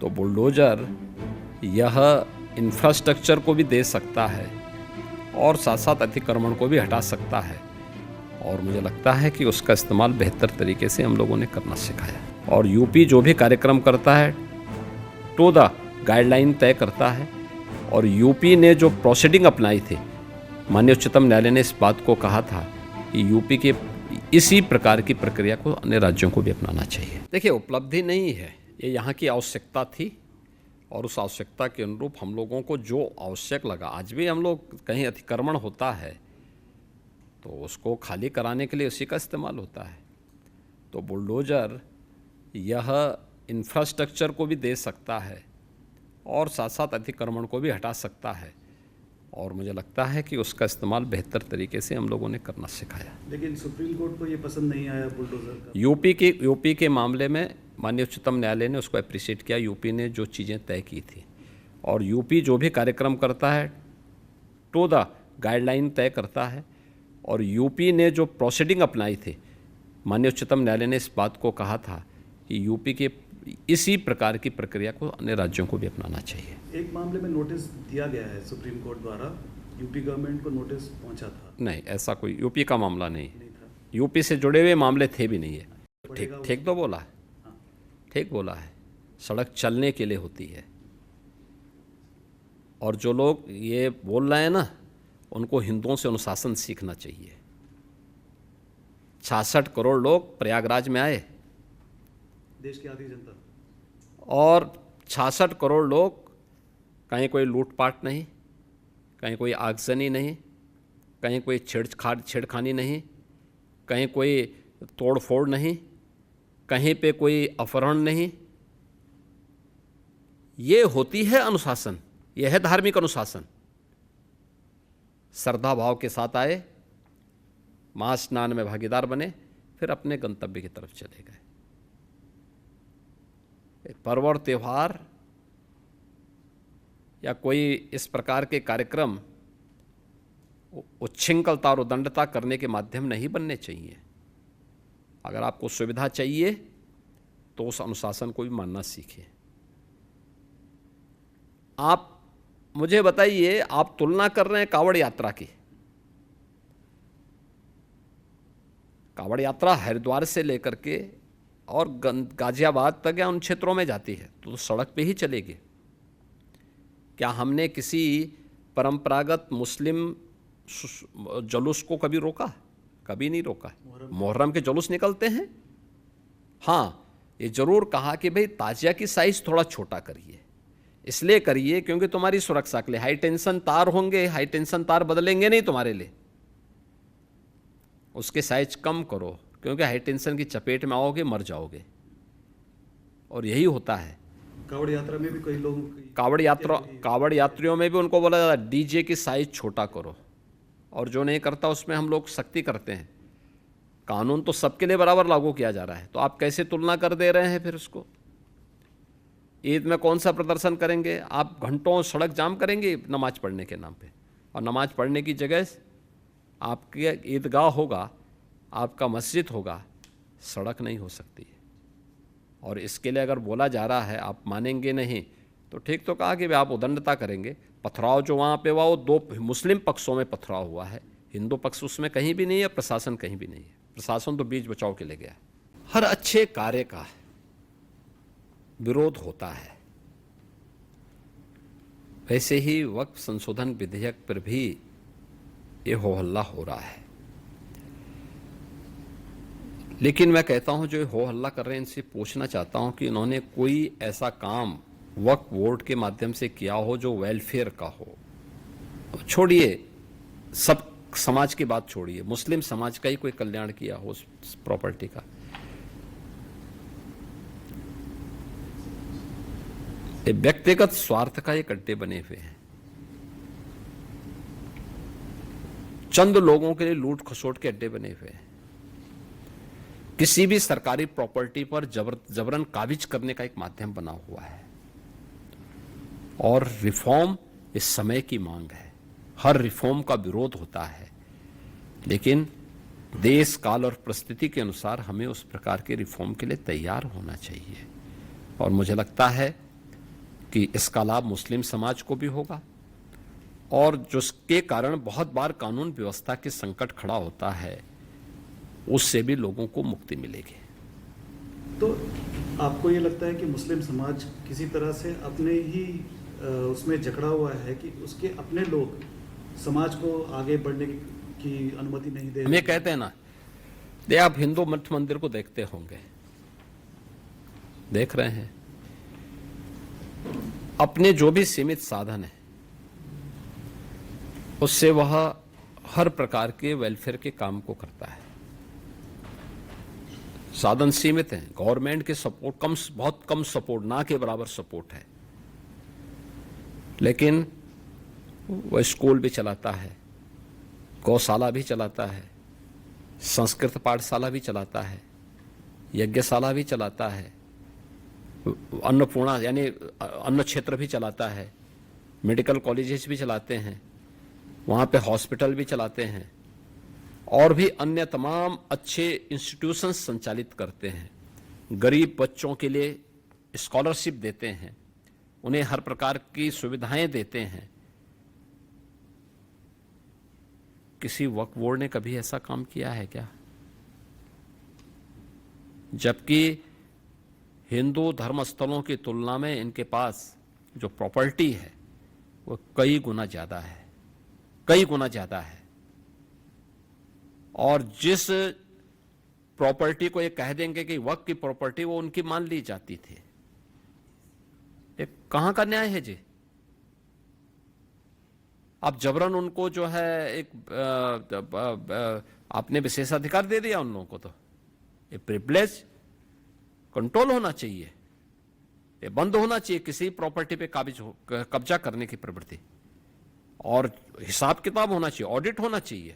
तो बुलडोज़र यह इंफ्रास्ट्रक्चर को भी दे सकता है और साथ साथ अतिक्रमण को भी हटा सकता है। और मुझे लगता है कि उसका इस्तेमाल बेहतर तरीके से हम लोगों ने करना सिखाया। और यूपी जो भी कार्यक्रम करता है टू द गाइडलाइन तय करता है। और यूपी ने जो प्रोसीडिंग अपनाई थी, माननीय उच्चतम न्यायालय ने इस बात को कहा था कि यूपी के इसी प्रकार की प्रक्रिया को अन्य राज्यों को भी अपनाना चाहिए। देखिए, उपलब्धि नहीं है, ये यहाँ की आवश्यकता थी और उस आवश्यकता के अनुरूप हम लोगों को जो आवश्यक लगा, आज भी हम लोग कहीं अतिक्रमण होता है तो उसको खाली कराने के लिए उसी का इस्तेमाल होता है। तो बुलडोज़र यह इंफ्रास्ट्रक्चर को भी दे सकता है और साथ साथ अतिक्रमण को भी हटा सकता है। और मुझे लगता है कि उसका इस्तेमाल बेहतर तरीके से हम लोगों ने करना सिखाया। लेकिन सुप्रीम कोर्ट को ये पसंद नहीं आया बुलडोज़र का। यूपी के मामले में माननीय उच्चतम न्यायालय ने उसको अप्रिशिएट किया। यूपी ने जो चीज़ें तय की थी और यूपी जो भी कार्यक्रम करता है टू द गाइडलाइन तय करता है। और यूपी ने जो प्रोसीडिंग अपनाई थी, माननीय उच्चतम न्यायालय ने इस बात को कहा था कि यूपी के इसी प्रकार की प्रक्रिया को अन्य राज्यों को भी अपनाना चाहिए। एक मामले में नोटिस दिया गया है सुप्रीम कोर्ट द्वारा, यूपी गवर्नमेंट को नोटिस पहुंचा था। नहीं, ऐसा कोई यूपी का मामला नहीं था। यूपी से जुड़े हुए मामले थे भी नहीं है। ठीक तो बोला है, ठीक बोला है। सड़क चलने के लिए होती है और जो लोग ये बोल रहे हैं ना, उनको हिंदुओं से अनुशासन सीखना चाहिए। 66 करोड़ लोग प्रयागराज में आए, देश की आधी जनता, और 66 करोड़ लोग, कहीं कोई लूटपाट नहीं, कहीं कोई आगजनी नहीं, कहीं कोई छेड़खानी नहीं, कहीं कोई तोड़फोड़ नहीं, कहीं पे कोई अपहरण नहीं। ये होती है अनुशासन, यह है धार्मिक अनुशासन। श्रद्धा भाव के साथ आए, महास्नान में भागीदार बने, फिर अपने गंतव्य की तरफ चले गए। पर्व और त्यौहार या कोई इस प्रकार के कार्यक्रम उच्छृंखलता और उदंडता करने के माध्यम नहीं बनने चाहिए। अगर आपको सुविधा चाहिए तो उस अनुशासन को भी मानना सीखिए। आप मुझे बताइए, आप तुलना कर रहे हैं कावड़ यात्रा की। कावड़ यात्रा हरिद्वार से लेकर के और गाजियाबाद तक या उन क्षेत्रों में जाती है तो सड़क पे ही चलेगी। क्या हमने किसी परंपरागत मुस्लिम जुलूस को कभी रोका? कभी नहीं रोका। मुहर्रम के जुलूस निकलते हैं। हाँ, ये जरूर कहा कि भाई ताजिया की साइज थोड़ा छोटा करिए। इसलिए करिए क्योंकि तुम्हारी सुरक्षा के लिए हाई टेंशन तार होंगे, हाई टेंशन तार बदलेंगे नहीं तुम्हारे लिए, उसके साइज कम करो क्योंकि हाई टेंशन की चपेट में आओगे, मर जाओगे। और यही होता है। कावड़ यात्रा में भी कई लोग, कावड़ यात्रियों में भी उनको बोला जाता है डीजे की साइज छोटा करो, और जो नहीं करता उसमें हम लोग सख्ती करते हैं। कानून तो सबके लिए बराबर लागू किया जा रहा है, तो आप कैसे तुलना कर दे रहे हैं फिर उसको? ईद में कौन सा प्रदर्शन करेंगे? आप घंटों सड़क जाम करेंगे नमाज पढ़ने के नाम पे, और नमाज पढ़ने की जगह आपके ईदगाह होगा, आपका मस्जिद होगा, सड़क नहीं हो सकती है। और इसके लिए अगर बोला जा रहा है, आप मानेंगे नहीं तो ठीक तो कहा कि आप उदंडता करेंगे। पथराव जो वहाँ पे हुआ वो दो मुस्लिम पक्षों में पथराव हुआ है, हिंदू पक्ष उसमें कहीं भी नहीं है, प्रशासन कहीं भी नहीं है। प्रशासन तो बीच बचाव के लिए गया। हर अच्छे कार्य का विरोध होता है, वैसे ही वक्फ संशोधन विधेयक पर भी ये हो हल्ला हो रहा है। लेकिन मैं कहता हूं जो हो हल्ला कर रहे हैं इनसे पूछना चाहता हूं कि इन्होंने कोई ऐसा काम वक्फ बोर्ड के माध्यम से किया हो जो वेलफेयर का हो। छोड़िए, सब समाज की बात छोड़िए, मुस्लिम समाज का ही कोई कल्याण किया हो उस प्रॉपर्टी का। व्यक्तिगत स्वार्थ का एक अड्डे बने हुए हैं। चंद लोगों के लिए लूट खसोट के अड्डे बने हुए हैं। किसी भी सरकारी प्रॉपर्टी पर जबरन काबिज करने का एक माध्यम बना हुआ है। और रिफॉर्म इस समय की मांग है। हर रिफॉर्म का विरोध होता है, लेकिन देश काल और परिस्थिति के अनुसार हमें उस प्रकार के रिफॉर्म के लिए तैयार होना चाहिए। और मुझे लगता है कि इसका लाभ मुस्लिम समाज को भी होगा और जिसके कारण बहुत बार कानून व्यवस्था के संकट खड़ा होता है, उससे भी लोगों को मुक्ति मिलेगी। तो आपको ये लगता है कि मुस्लिम समाज किसी तरह से अपने ही उसमें जकड़ा हुआ है कि उसके अपने लोग समाज को आगे बढ़ने की अनुमति नहीं दे? हम ये कहते हैं ना, आप हिंदू मठ मंदिर को देखते होंगे, देख रहे हैं, अपने जो भी सीमित साधन है उससे वह हर प्रकार के वेलफेयर के काम को करता है। साधन सीमित हैं, गवर्नमेंट के सपोर्ट बहुत कम सपोर्ट, ना के बराबर सपोर्ट है, लेकिन वह स्कूल भी चलाता है, गौशाला भी चलाता है, संस्कृत पाठशाला भी चलाता है, यज्ञशाला भी चलाता है, अन्नपूर्णा यानी अन्न क्षेत्र भी चलाता है, मेडिकल कॉलेजेस भी चलाते हैं, वहाँ पे हॉस्पिटल भी चलाते हैं और भी अन्य तमाम अच्छे इंस्टीट्यूशंस संचालित करते हैं। गरीब बच्चों के लिए स्कॉलरशिप देते हैं, उन्हें हर प्रकार की सुविधाएं देते हैं। किसी वक्फ बोर्ड ने कभी ऐसा काम किया है क्या? जबकि हिंदू धर्मस्थलों की तुलना में इनके पास जो प्रॉपर्टी है वो कई गुना ज़्यादा है, कई गुना ज़्यादा है। और जिस प्रॉपर्टी को ये कह देंगे कि वक्फ की प्रॉपर्टी, वो उनकी मान ली जाती थी। ये कहाँ का न्याय है जी? आप जबरन उनको जो है एक आपने विशेषाधिकार दे दिया उन लोगों को। तो ये प्रिविलेज कंट्रोल होना चाहिए, ये बंद होना चाहिए किसी प्रॉपर्टी पे कब्जा करने की प्रवृत्ति, और हिसाब किताब होना चाहिए, ऑडिट होना चाहिए।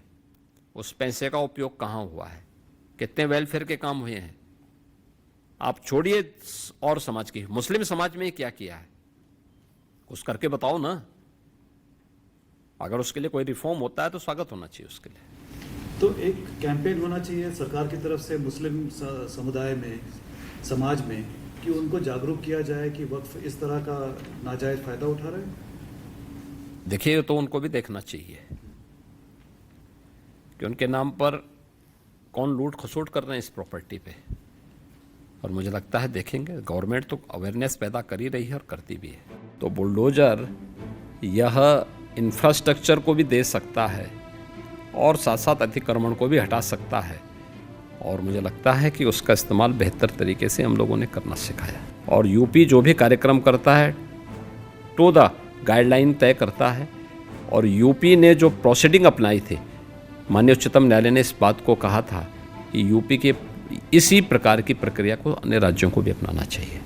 उस पैसे का उपयोग कहाँ हुआ है, कितने वेलफेयर के काम हुए हैं। आप छोड़िए और समाज की, मुस्लिम समाज में क्या किया है कुछ करके बताओ ना। अगर उसके लिए कोई रिफॉर्म होता है तो स्वागत होना चाहिए उसके लिए। तो एक कैंपेन होना चाहिए सरकार की तरफ से मुस्लिम समुदाय में, समाज में, कि उनको जागरूक किया जाए कि वक्फ इस तरह का नाजायज फायदा उठा रहे हैं। देखिए, तो उनको भी देखना चाहिए कि उनके नाम पर कौन लूट खसोट कर रहे हैं इस प्रॉपर्टी पे। और मुझे लगता है देखेंगे, गवर्नमेंट तो अवेयरनेस पैदा कर ही रही है और करती भी है। तो बुलडोजर यह इंफ्रास्ट्रक्चर को भी दे सकता है और साथ साथ अतिक्रमण को भी हटा सकता है, और मुझे लगता है कि उसका इस्तेमाल बेहतर तरीके से हम लोगों ने करना सिखाया। और यूपी जो भी कार्यक्रम करता है टू द गाइडलाइन तय करता है, और यूपी ने जो प्रोसीडिंग अपनाई थी, माननीय उच्चतम न्यायालय ने इस बात को कहा था कि यूपी के इसी प्रकार की प्रक्रिया को अन्य राज्यों को भी अपनाना चाहिए।